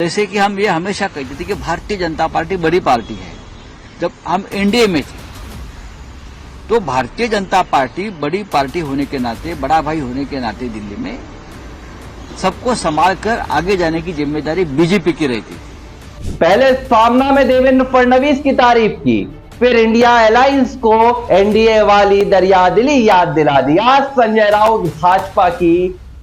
जैसे कि हम ये हमेशा कहते थे कि भारतीय जनता पार्टी बड़ी पार्टी है। जब हम एनडीए में थे तो भारतीय जनता पार्टी बड़ी पार्टी होने के नाते, बड़ा भाई होने के नाते दिल्ली में सबको संभाल कर आगे जाने की जिम्मेदारी बीजेपी की रहती थी। पहले सामना में देवेंद्र फडणवीस की तारीफ की, फिर इंडिया अलायंस को एनडीए वाली दरियादिली याद दिला दी। आज संजय राउत भाजपा की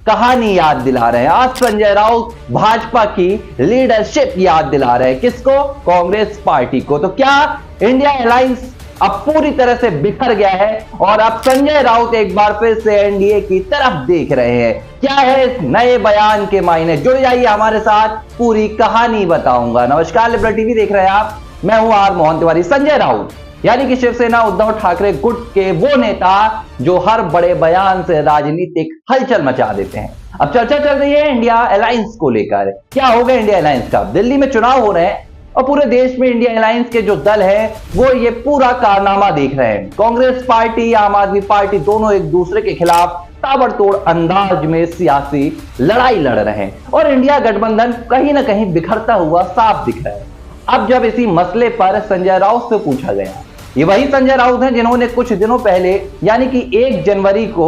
कहानी याद दिला रहे हैं। आज संजय राउत भाजपा की लीडरशिप याद दिला रहे हैं। किसको? कांग्रेस पार्टी को। तो क्या इंडिया अलायंस अब पूरी तरह से बिखर गया है और अब संजय राउत एक बार फिर से एनडीए की तरफ देख रहे हैं? क्या है इस नए बयान के मायने? जुड़ जाइए हमारे साथ, पूरी कहानी बताऊंगा। नमस्कार, लिबरल टीवी देख रहे हैं आप, मैं हूं आर मोहन तिवारी। संजय राउत यानी कि शिवसेना उद्धव ठाकरे गुट के वो नेता जो हर बड़े बयान से राजनीतिक हलचल मचा देते हैं। अब चर्चा चल रही है इंडिया अलायंस को लेकर। क्या होगा इंडिया अलायंस का? दिल्ली में चुनाव हो रहे हैं और पूरे देश में इंडिया अलायंस के जो दल है वो ये पूरा कारनामा देख रहे हैं। कांग्रेस पार्टी, आम आदमी पार्टी दोनों एक दूसरे के खिलाफ ताबड़तोड़ अंदाज में सियासी लड़ाई लड़ रहे हैं और इंडिया गठबंधन कहीं ना कहीं बिखरता हुआ साफ दिख रहा है। अब जब इसी मसले पर संजय राउत से पूछा गया, ये वही संजय राउत हैं जिन्होंने कुछ दिनों पहले यानी कि 1 जनवरी को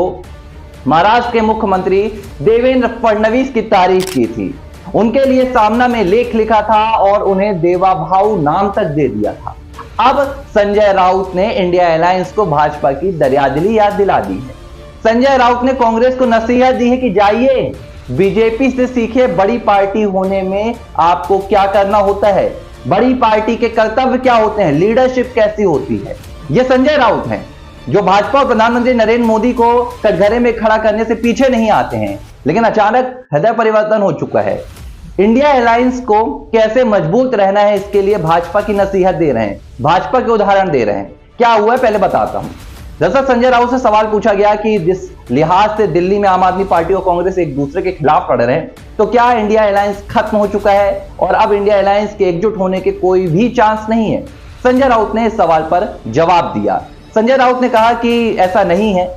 महाराष्ट्र के मुख्यमंत्री देवेंद्र फडणवीस की तारीफ की थी। उनके लिए सामना में लेख लिखा था और उन्हें देवा भाऊ नाम तक दे दिया था। अब संजय राउत ने इंडिया अलायंस को भाजपा की दरियादिली याद दिला दी है। संजय राउत ने कांग्रेस को नसीहत दी है कि जाइए बीजेपी से सीखे, बड़ी पार्टी होने में आपको क्या करना होता है, बड़ी पार्टी के कर्तव्य क्या होते हैं, लीडरशिप कैसी होती है। ये संजय राउत हैं जो भाजपा और प्रधानमंत्री नरेंद्र मोदी को कटघरे में खड़ा करने से पीछे नहीं आते हैं, लेकिन अचानक हृदय परिवर्तन हो चुका है। इंडिया अलायंस को कैसे मजबूत रहना है इसके लिए भाजपा की नसीहत दे रहे हैं, भाजपा के उदाहरण दे रहे हैं। क्या हुआ है पहले बताता हूं। दरअसल संजय राउत से सवाल पूछा गया कि जिस लिहाज से दिल्ली में आम आदमी पार्टी और कांग्रेस एक दूसरे के खिलाफ लड़ रहे हैं, तो क्या इंडिया अलायंस खत्म हो चुका है और अब इंडिया अलायंस के एकजुट होने के कोई भी चांस नहीं है? संजय राउत ने इस सवाल पर जवाब दिया। संजय राउत ने कहा कि ऐसा नहीं है,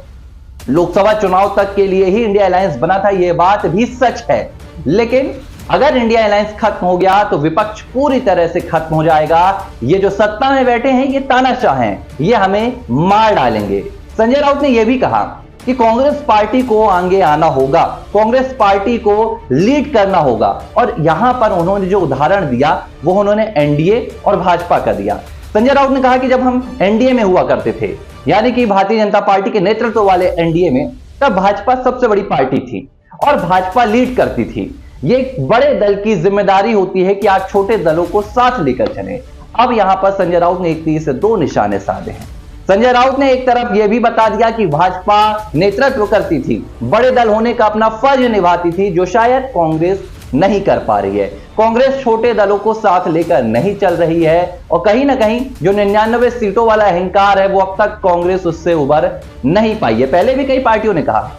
लोकसभा चुनाव तक के लिए ही इंडिया अलायंस बना था, यह बात भी सच है, लेकिन अगर इंडिया अलायंस खत्म हो गया तो विपक्ष पूरी तरह से खत्म हो जाएगा। ये जो सत्ता में बैठे हैं ये तानाशाह हैं, ये हमें मार डालेंगे। संजय राउत ने यह भी कहा कि कांग्रेस पार्टी को आगे आना होगा, कांग्रेस पार्टी को लीड करना होगा और यहां पर उन्होंने जो उदाहरण दिया वो उन्होंने एनडीए और भाजपा का दिया। संजय राउत ने कहा कि जब हम एनडीए में हुआ करते थे, यानी कि भारतीय जनता पार्टी के नेतृत्व वाले एनडीए में, तब भाजपा सबसे बड़ी पार्टी थी और भाजपा लीड करती थी। ये एक बड़े दल की जिम्मेदारी होती है कि आप छोटे दलों को साथ लेकर चलें। अब यहां पर संजय राउत ने एक तीर से 2 निशाने साधे हैं। संजय राउत ने एक तरफ यह भी बता दिया कि भाजपा नेतृत्व करती थी, बड़े दल होने का अपना फर्ज निभाती थी, जो शायद कांग्रेस नहीं कर पा रही है। कांग्रेस छोटे दलों को साथ लेकर नहीं चल रही है और कहीं ना कहीं जो 99 सीटों वाला अहंकार है वो अब तक कांग्रेस उससे उबर नहीं पाई है। पहले भी कई पार्टियों ने कहा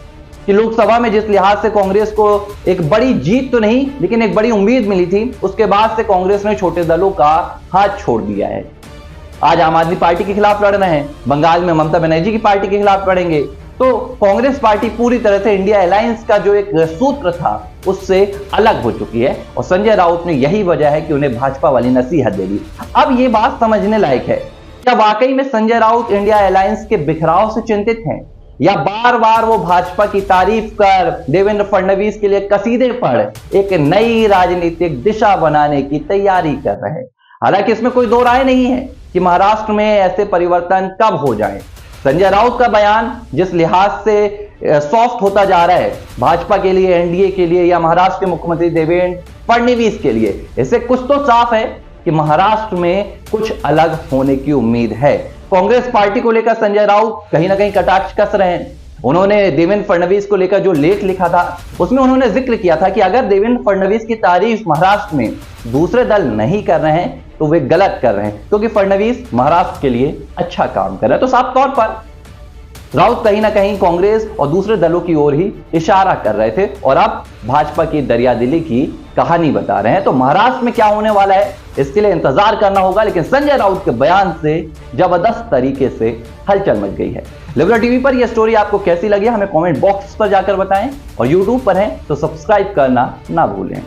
कि लोकसभा में जिस लिहाज से कांग्रेस को एक बड़ी जीत तो नहीं लेकिन एक बड़ी उम्मीद मिली थी, उसके बाद से कांग्रेस ने छोटे दलों का हाथ छोड़ दिया है। आज आम आदमी पार्टी के खिलाफ लड़ रहे हैं, बंगाल में ममता बनर्जी की पार्टी के खिलाफ लड़ेंगे, तो कांग्रेस पार्टी पूरी तरह से इंडिया अलायंस का जो एक सूत्र था उससे अलग हो चुकी है और संजय राउत ने यही वजह है कि उन्हें भाजपा वाली नसीहत दे दी। अब ये बात समझने लायक है, क्या वाकई में संजय राउत इंडिया अलायंस के बिखराव से चिंतित हैं या बार बार वो भाजपा की तारीफ कर देवेंद्र फडणवीस के लिए कसीदे पढ़ एक नई राजनीतिक दिशा बनाने की तैयारी कर रहे हैं? हालांकि इसमें कोई दो राय नहीं है कि महाराष्ट्र में ऐसे परिवर्तन कब हो जाए। संजय राउत का बयान जिस लिहाज से सॉफ्ट होता जा रहा है भाजपा के लिए, एनडीए के लिए या महाराष्ट्र के मुख्यमंत्री देवेंद्र फडणवीस के लिए, इससे कुछ तो साफ है कि महाराष्ट्र में कुछ अलग होने की उम्मीद है। कांग्रेस पार्टी को लेकर संजय राउत कहीं ना कहीं कटाक्ष कस रहे हैं। उन्होंने देवेंद्र फडणवीस को लेकर जो लेख लिखा था उसमें उन्होंने जिक्र किया था कि अगर देवेंद्र फडणवीस की तारीफ महाराष्ट्र में दूसरे दल नहीं कर रहे हैं तो वे गलत कर रहे हैं, क्योंकि फडणवीस महाराष्ट्र के लिए अच्छा काम कर रहे हैं। तो साफ तौर पर राउत कहीं ना कहीं कांग्रेस और दूसरे दलों की ओर ही इशारा कर रहे थे और अब भाजपा की दरियादिली की कहानी बता रहे हैं। तो महाराष्ट्र में क्या होने वाला है इसके लिए इंतजार करना होगा, लेकिन संजय राउत के बयान से जबरदस्त तरीके से हलचल मच गई है। लिबरल टीवी पर यह स्टोरी आपको कैसी लगी हमें कमेंट बॉक्स पर जाकर बताएं और यूट्यूब पर हैं तो सब्सक्राइब करना ना भूलें।